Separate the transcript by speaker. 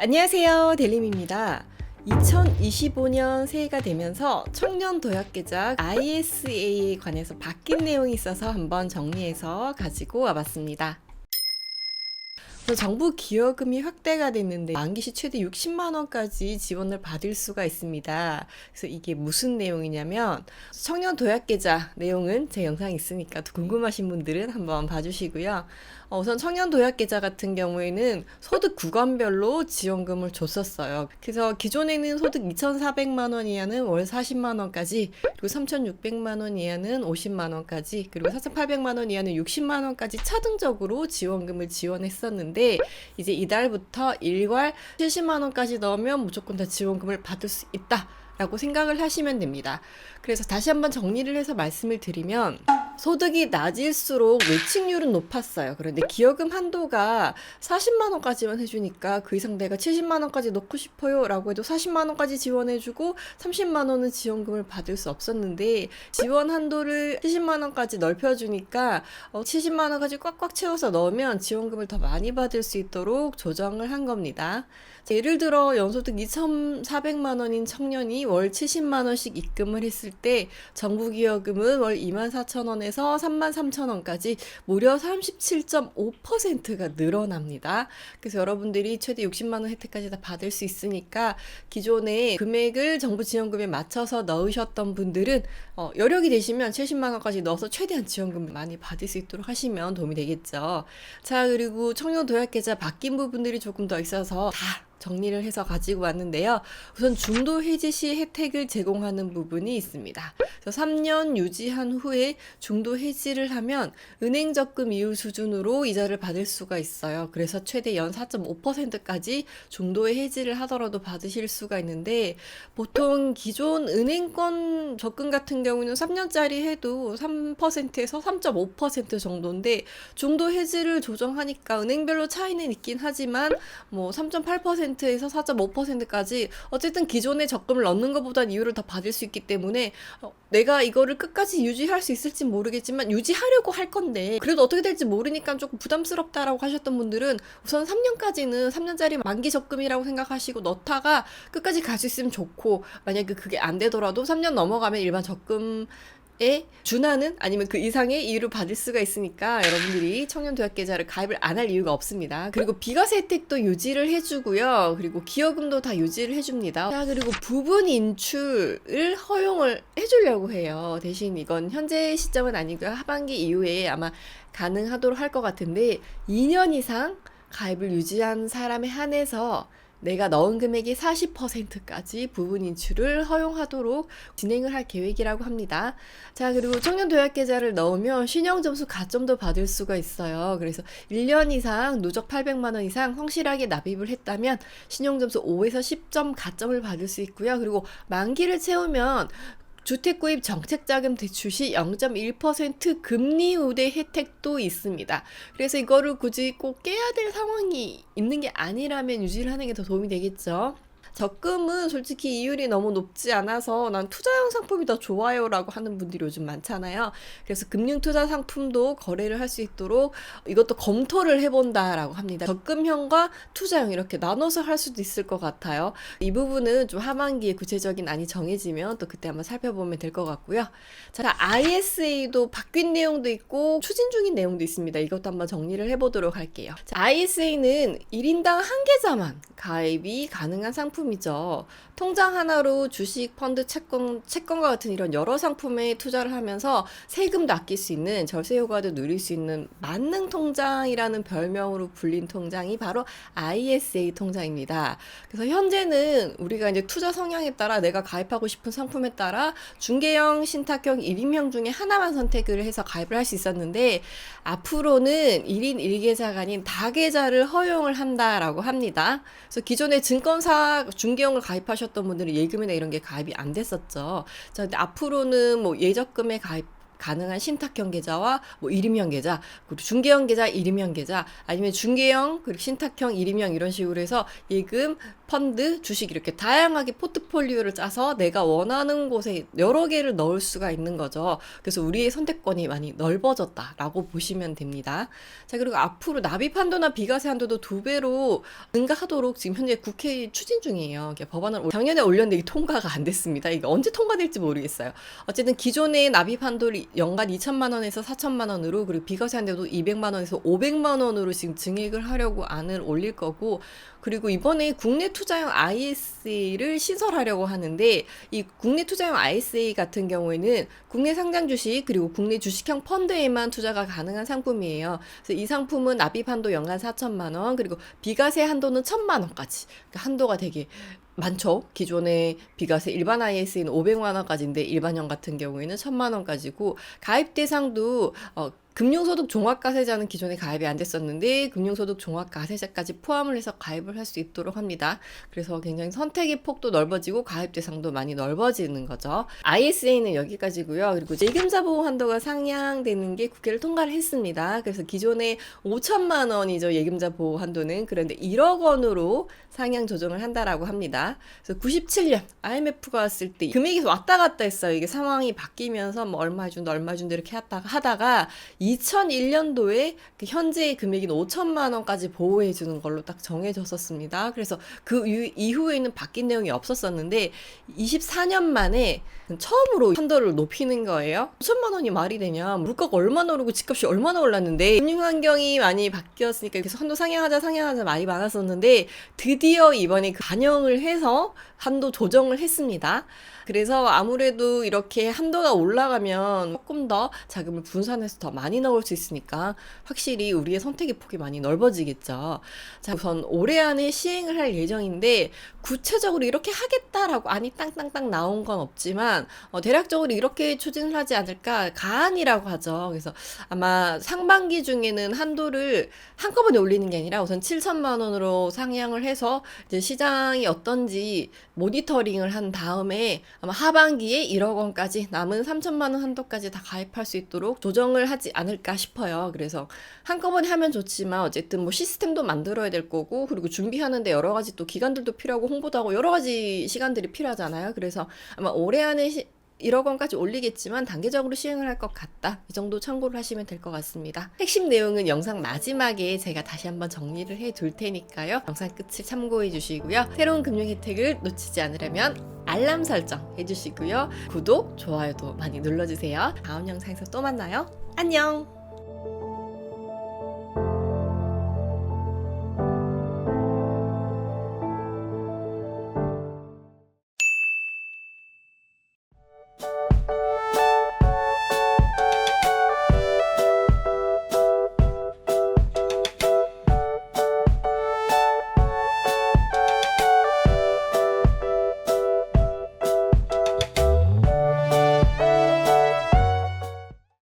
Speaker 1: 안녕하세요, 델림입니다. 2025년 새해가 되면서 청년 도약 계좌 ISA에 관해서 바뀐 내용이 있어서 한번 정리해서 가지고 와봤습니다. 정부 기여금이 확대가 됐는데 만기 시 최대 60만 원까지 지원을 받을 수가 있습니다. 그래서 이게 무슨 내용이냐면 청년 도약 계좌 내용은 제 영상이 있으니까 궁금하신 분들은 한번 봐주시고요. 우선 청년 도약 계좌 같은 경우에는 소득 구간별로 지원금을 줬었어요. 그래서 기존에는 소득 2,400만 원 이하는 월 40만 원까지, 그리고 3,600만 원 이하는 50만 원까지, 그리고 4,800만 원 이하는 60만 원까지 차등적으로 지원금을 지원했었는데, 이제 이달부터 일괄 70만 원까지 넣으면 무조건 다 지원금을 받을 수 있다 라고 생각을 하시면 됩니다. 그래서 다시 한번 정리를 해서 말씀을 드리면, 소득이 낮을수록 외칙률은 높았어요. 그런데 기여금 한도가 40만 원까지만 해주니까 그 이상 내가 70만 원까지 넣고 싶어요 라고 해도 40만 원까지 지원해주고 30만 원은 지원금을 받을 수 없었는데, 지원 한도를 70만 원까지 넓혀주니까 70만 원까지 꽉꽉 채워서 넣으면 지원금을 더 많이 받을 수 있도록 조정을 한 겁니다. 예를 들어 연소득 2,400만 원인 청년이 월 70만 원씩 입금을 했을 때 정부 기여금은 월 24,000원에서 33,000원까지 무려 37.5%가 늘어납니다. 그래서 여러분들이 최대 60만 원 혜택까지 다 받을 수 있으니까 기존에 금액을 정부 지원금에 맞춰서 넣으셨던 분들은 여력이 되시면 70만 원까지 넣어서 최대한 지원금을 많이 받을 수 있도록 하시면 도움이 되겠죠. 자, 그리고 청년 도약 계좌 바뀐 부분들이 조금 더 있어서 다 정리를 해서 가지고 왔는데요. 우선 중도 해지 시 혜택을 제공하는 부분이 있습니다. 그래서 3년 유지한 후에 중도 해지를 하면 은행 적금 이율 수준으로 이자를 받을 수가 있어요. 그래서 최대 연 4.5%까지 중도에 해지를 하더라도 받으실 수가 있는데, 보통 기존 은행권 적금 같은 경우는 3년짜리 해도 3%에서 3.5% 정도인데, 중도 해지를 조정하니까 은행별로 차이는 있긴 하지만 3.8%에서 4.5%까지 어쨌든 기존의 적금을 넣는 것보단 이율을 더 받을 수 있기 때문에 내가 이거를 끝까지 유지할 수 있을지 모르겠지만 유지하려고 할 건데 그래도 어떻게 될지 모르니까 조금 부담스럽다라고 하셨던 분들은 우선 3년까지는 3년짜리 만기 적금이라고 생각하시고 넣다가 끝까지 갈 수 있으면 좋고, 만약에 그게 안 되더라도 3년 넘어가면 일반 적금 에 준하는 아니면 그 이상의 이율을 받을 수가 있으니까 여러분들이 청년 도약 계좌를 가입을 안 할 이유가 없습니다. 그리고 비과세 혜택도 유지를 해주고요. 그리고 기여금도 다 유지를 해줍니다. 자, 그리고 부분 인출을 허용을 해주려고 해요. 대신 이건 현재 시점은 아니고요. 하반기 이후에 아마 가능하도록 할 것 같은데, 2년 이상 가입을 유지한 사람에 한해서 내가 넣은 금액의 40%까지 부분 인출을 허용하도록 진행을 할 계획이라고 합니다. 자, 그리고 청년 도약 계좌를 넣으면 신용 점수 가점도 받을 수가 있어요. 그래서 1년 이상 누적 800만 원 이상 성실하게 납입을 했다면 신용 점수 5에서 10점 가점을 받을 수 있고요. 그리고 만기를 채우면 주택구입 정책자금 대출 시 0.1% 금리 우대 혜택도 있습니다. 그래서 이거를 굳이 꼭 깨야 될 상황이 있는 게 아니라면 유지를 하는 게 더 도움이 되겠죠. 적금은 솔직히 이율이 너무 높지 않아서 난 투자형 상품이 더 좋아요 라고 하는 분들이 요즘 많잖아요. 그래서 금융투자 상품도 거래를 할 수 있도록 이것도 검토를 해본다 라고 합니다. 적금형과 투자형 이렇게 나눠서 할 수도 있을 것 같아요. 이 부분은 좀 하반기에 구체적인 안이 정해지면 또 그때 한번 살펴보면 될 것 같고요. 자, ISA도 바뀐 내용도 있고 추진 중인 내용도 있습니다. 이것도 한번 정리를 해보도록 할게요. 자, ISA는 1인당 한 계좌만 가입이 가능한 상품이죠. 통장 하나로 주식, 펀드, 채권과 같은 이런 여러 상품에 투자를 하면서 세금도 아낄 수 있는, 절세 효과도 누릴 수 있는 만능 통장이라는 별명으로 불린 통장이 바로 ISA 통장입니다. 그래서 현재는 우리가 이제 투자 성향에 따라 내가 가입하고 싶은 상품에 따라 중개형, 신탁형, 1인형 중에 하나만 선택을 해서 가입을 할 수 있었는데, 앞으로는 1인 1계좌가 아닌 다계좌를 허용을 한다라고 합니다. 그래서 기존에 증권사 중개형을 가입하셨던 분들은 예금이나 이런 게 가입이 안 됐었죠. 자, 근데 앞으로는 예적금에 가능한 신탁형 계좌와 뭐 일임형 계좌, 그리고 중개형 계좌, 일임형 계좌, 아니면 중개형 그리고 신탁형, 일임형 이런 식으로 해서 예금, 펀드, 주식 이렇게 다양하게 포트폴리오를 짜서 내가 원하는 곳에 여러 개를 넣을 수가 있는 거죠. 그래서 우리의 선택권이 많이 넓어졌다라고 보시면 됩니다. 자, 그리고 앞으로 납입 한도나 비과세 한도도 2배로 증가하도록 지금 현재 국회에 추진 중이에요. 법안을 작년에 올렸는데 이게 통과가 안 됐습니다. 이게 언제 통과될지 모르겠어요. 어쨌든 기존의 납입 한도를 연간 2천만 원에서 4천만 원으로, 그리고 비과세 한도도 200만 원에서 500만 원으로 지금 증액을 하려고 안을 올릴 거고, 그리고 이번에 국내 투자형 ISA를 신설하려고 하는데, 이 국내 투자형 ISA 같은 경우에는 국내 상장 주식 그리고 국내 주식형 펀드에만 투자가 가능한 상품이에요. 그래서 이 상품은 납입 한도 연간 4천만 원, 그리고 비과세 한도는 1천만 원까지. 그러니까 한도가 되게 많죠. 기존의 비과세 일반 ISA는 500만 원까지인데 일반형 같은 경우에는 1,000만 원까지고, 가입 대상도 금융소득 종합과세자는 기존에 가입이 안 됐었는데 금융소득 종합과세자까지 포함을 해서 가입을 할 수 있도록 합니다. 그래서 굉장히 선택의 폭도 넓어지고 가입 대상도 많이 넓어지는 거죠. ISA는 여기까지고요. 그리고 예금자 보호 한도가 상향되는 게 국회를 통과를 했습니다. 그래서 기존에 5천만 원이죠. 예금자 보호 한도는. 그런데 1억 원으로 상향 조정을 한다라고 합니다. 그래서 97년 IMF가 왔을 때 금액이 왔다 갔다 했어요. 이게 상황이 바뀌면서 뭐 얼마 준다 이렇게 하다가 2001년도에 그 현재의 금액인 5천만 원까지 보호해 주는 걸로 딱 정해졌었습니다. 그래서 그 이후에는 바뀐 내용이 없었었는데 24년 만에 처음으로 한도를 높이는 거예요. 5천만 원이 말이 되냐? 물가가 얼마나 오르고 집값이 얼마나 올랐는데, 금융 환경이 많이 바뀌었으니까 계속 한도 상향하자 말이 많았었는데, 드디어 이번에 반영을 해서 한도 조정을 했습니다. 그래서 아무래도 이렇게 한도가 올라가면 조금 더 자금을 분산해서 더 많이 넣을 수 있으니까 확실히 우리의 선택의 폭이 많이 넓어지겠죠. 자, 우선 올해 안에 시행을 할 예정인데 구체적으로 이렇게 하겠다라고 안이 땅땅땅 나온 건 없지만 대략적으로 이렇게 추진을 하지 않을까 가안이라고 하죠. 그래서 아마 상반기 중에는 한도를 한꺼번에 올리는 게 아니라 우선 7천만 원으로 상향을 해서 이제 시장이 어떤지 모니터링을 한 다음에 아마 하반기에 1억 원까지 남은 3천만 원 한도까지 다 가입할 수 있도록 조정을 하지 않을까 싶어요. 그래서 한꺼번에 하면 좋지만 어쨌든 뭐 시스템도 만들어야 될 거고, 그리고 준비하는데 여러 가지 또 기간들도 필요하고 홍보도 하고 여러 가지 시간들이 필요하잖아요. 그래서 아마 올해 안에 1억 원까지 올리겠지만 단계적으로 시행을 할 것 같다. 이 정도 참고를 하시면 될 것 같습니다. 핵심 내용은 영상 마지막에 제가 다시 한번 정리를 해 둘 테니까요. 영상 끝을 참고해 주시고요. 새로운 금융 혜택을 놓치지 않으려면 알람 설정 해주시고요. 구독, 좋아요도 많이 눌러주세요. 다음 영상에서 또 만나요. 안녕!